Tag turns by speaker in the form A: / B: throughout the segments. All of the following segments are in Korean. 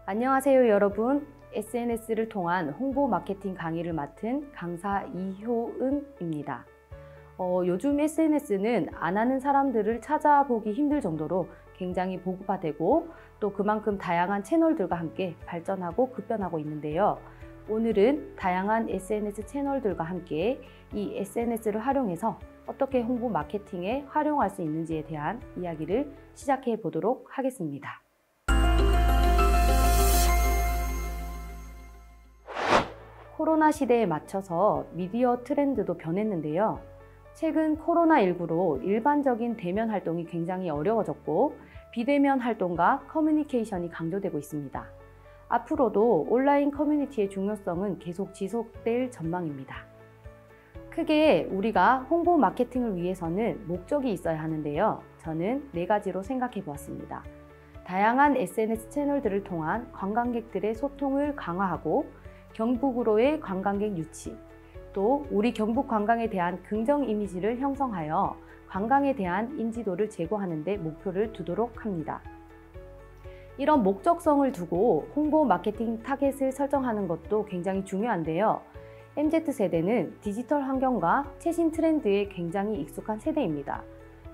A: 안녕하세요 여러분. SNS를 통한 홍보 마케팅 강의를 맡은 강사 이효은입니다. 요즘 SNS는 안 하는 사람들을 찾아보기 힘들 정도로 굉장히 보급화되고 또 그만큼 다양한 채널들과 함께 발전하고 급변하고 있는데요. 오늘은 다양한 SNS 채널들과 함께 이 SNS를 활용해서 어떻게 홍보 마케팅에 활용할 수 있는지에 대한 이야기를 시작해 보도록 하겠습니다. 코로나 시대에 맞춰서 미디어 트렌드도 변했는데요. 최근 코로나19로 일반적인 대면 활동이 굉장히 어려워졌고 비대면 활동과 커뮤니케이션이 강조되고 있습니다. 앞으로도 온라인 커뮤니티의 중요성은 계속 지속될 전망입니다. 크게 우리가 홍보 마케팅을 위해서는 목적이 있어야 하는데요. 저는 4가지로 생각해 보았습니다. 다양한 SNS 채널들을 통한 관광객들의 소통을 강화하고 경북으로의 관광객 유치, 또 우리 경북 관광에 대한 긍정 이미지를 형성하여 관광에 대한 인지도를 제고하는 데 목표를 두도록 합니다. 이런 목적성을 두고 홍보 마케팅 타겟을 설정하는 것도 굉장히 중요한데요. MZ세대는 디지털 환경과 최신 트렌드에 굉장히 익숙한 세대입니다.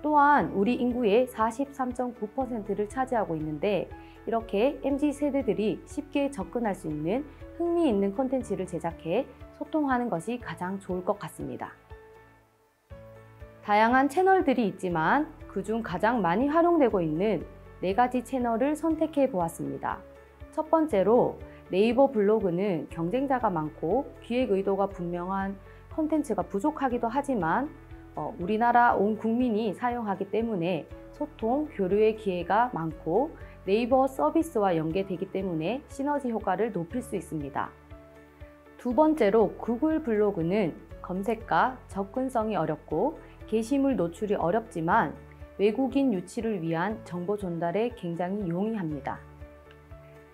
A: 또한 우리 인구의 43.9%를 차지하고 있는데 이렇게 MZ세대들이 쉽게 접근할 수 있는 흥미있는 콘텐츠를 제작해 소통하는 것이 가장 좋을 것 같습니다. 다양한 채널들이 있지만 그중 가장 많이 활용되고 있는 4가지 채널을 선택해 보았습니다. 첫 번째로 네이버 블로그는 경쟁자가 많고 기획 의도가 분명한 콘텐츠가 부족하기도 하지만 우리나라 온 국민이 사용하기 때문에 소통, 교류의 기회가 많고 네이버 서비스와 연계되기 때문에 시너지 효과를 높일 수 있습니다. 두 번째로 구글 블로그는 검색과 접근성이 어렵고 게시물 노출이 어렵지만 외국인 유치를 위한 정보 전달에 굉장히 용이합니다.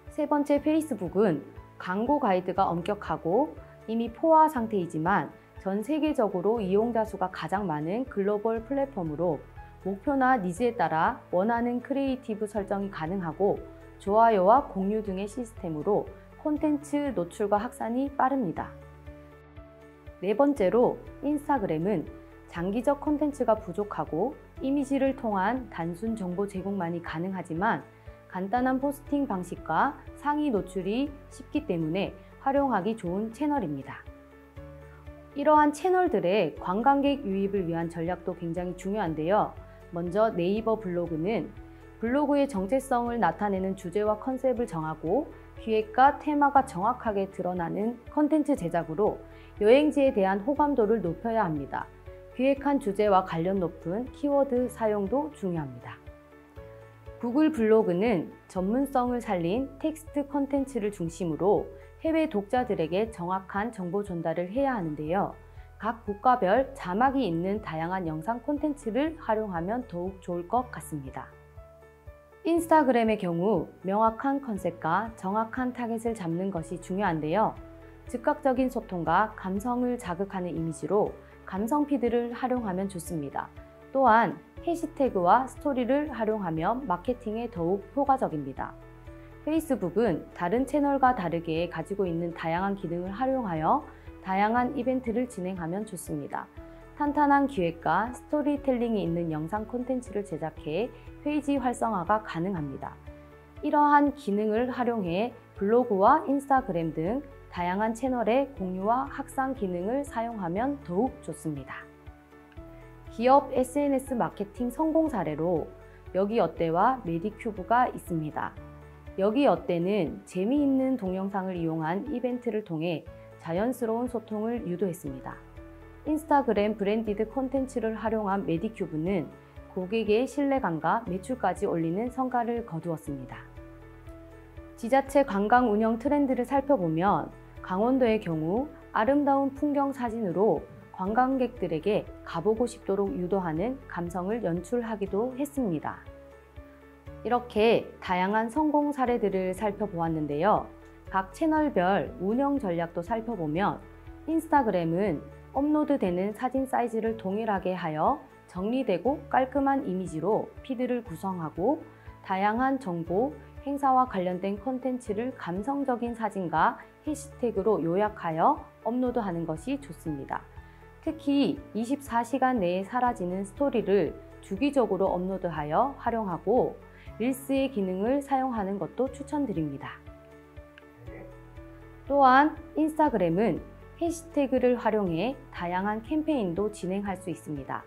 A: 세 번째 페이스북은 광고 가이드가 엄격하고 이미 포화 상태이지만 전 세계적으로 이용자 수가 가장 많은 글로벌 플랫폼으로 목표나 니즈에 따라 원하는 크리에이티브 설정이 가능하고 좋아요와 공유 등의 시스템으로 콘텐츠 노출과 확산이 빠릅니다. 네 번째로 인스타그램은 장기적 콘텐츠가 부족하고 이미지를 통한 단순 정보 제공만이 가능하지만 간단한 포스팅 방식과 상위 노출이 쉽기 때문에 활용하기 좋은 채널입니다. 이러한 채널들의 관광객 유입을 위한 전략도 굉장히 중요한데요. 먼저 네이버 블로그는 블로그의 정체성을 나타내는 주제와 컨셉을 정하고 기획과 테마가 정확하게 드러나는 콘텐츠 제작으로 여행지에 대한 호감도를 높여야 합니다. 기획한 주제와 관련 높은 키워드 사용도 중요합니다. 구글 블로그는 전문성을 살린 텍스트 콘텐츠를 중심으로 해외 독자들에게 정확한 정보 전달을 해야 하는데요. 각 국가별 자막이 있는 다양한 영상 콘텐츠를 활용하면 더욱 좋을 것 같습니다. 인스타그램의 경우 명확한 컨셉과 정확한 타겟을 잡는 것이 중요한데요. 즉각적인 소통과 감성을 자극하는 이미지로 감성 피드를 활용하면 좋습니다. 또한 해시태그와 스토리를 활용하면 마케팅에 더욱 효과적입니다. 페이스북은 다른 채널과 다르게 가지고 있는 다양한 기능을 활용하여 다양한 이벤트를 진행하면 좋습니다. 탄탄한 기획과 스토리텔링이 있는 영상 콘텐츠를 제작해 페이지 활성화가 가능합니다. 이러한 기능을 활용해 블로그와 인스타그램 등 다양한 채널의 공유와 확산 기능을 사용하면 더욱 좋습니다. 기업 SNS 마케팅 성공 사례로 여기어때와 메디큐브가 있습니다. 여기어때는 재미있는 동영상을 이용한 이벤트를 통해 자연스러운 소통을 유도했습니다. 인스타그램 브랜디드 콘텐츠를 활용한 메디큐브는 고객의 신뢰감과 매출까지 올리는 성과를 거두었습니다. 지자체 관광 운영 트렌드를 살펴보면 강원도의 경우 아름다운 풍경 사진으로 관광객들에게 가보고 싶도록 유도하는 감성을 연출하기도 했습니다. 이렇게 다양한 성공 사례들을 살펴보았는데요. 각 채널별 운영 전략도 살펴보면 인스타그램은 업로드되는 사진 사이즈를 동일하게 하여 정리되고 깔끔한 이미지로 피드를 구성하고 다양한 정보, 행사와 관련된 콘텐츠를 감성적인 사진과 해시태그로 요약하여 업로드하는 것이 좋습니다. 특히 24시간 내에 사라지는 스토리를 주기적으로 업로드하여 활용하고 릴스의 기능을 사용하는 것도 추천드립니다. 또한 인스타그램은 해시태그를 활용해 다양한 캠페인도 진행할 수 있습니다.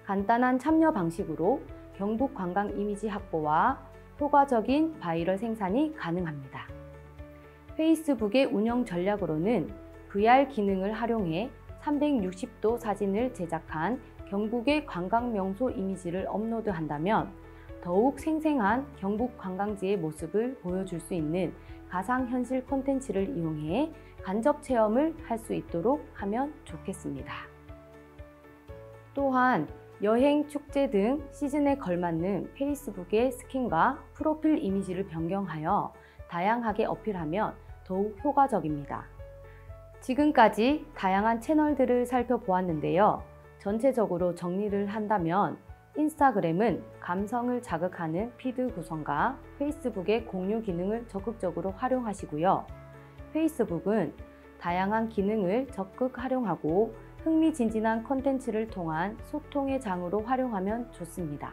A: 간단한 참여 방식으로 경북 관광 이미지 확보와 효과적인 바이럴 생산이 가능합니다. 페이스북의 운영 전략으로는 VR 기능을 활용해 360도 사진을 제작한 경북의 관광 명소 이미지를 업로드한다면 더욱 생생한 경북 관광지의 모습을 보여줄 수 있는 가상현실 콘텐츠를 이용해 간접 체험을 할 수 있도록 하면 좋겠습니다. 또한 여행, 축제 등 시즌에 걸맞는 페이스북의 스킨과 프로필 이미지를 변경하여 다양하게 어필하면 더욱 효과적입니다. 지금까지 다양한 채널들을 살펴보았는데요. 전체적으로 정리를 한다면 인스타그램은 감성을 자극하는 피드 구성과 페이스북의 공유 기능을 적극적으로 활용하시고요. 페이스북은 다양한 기능을 적극 활용하고 흥미진진한 콘텐츠를 통한 소통의 장으로 활용하면 좋습니다.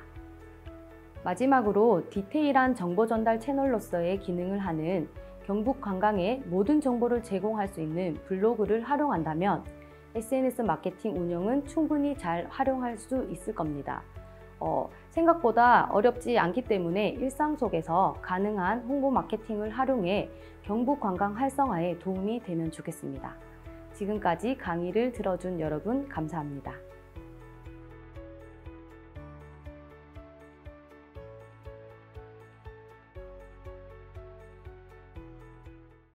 A: 마지막으로 디테일한 정보 전달 채널로서의 기능을 하는 경북 관광의 모든 정보를 제공할 수 있는 블로그를 활용한다면 SNS 마케팅 운영은 충분히 잘 활용할 수 있을 겁니다. 생각보다 어렵지 않기 때문에 일상 속에서 가능한 홍보 마케팅을 활용해 경북 관광 활성화에 도움이 되면 좋겠습니다. 지금까지 강의를 들어준 여러분 감사합니다.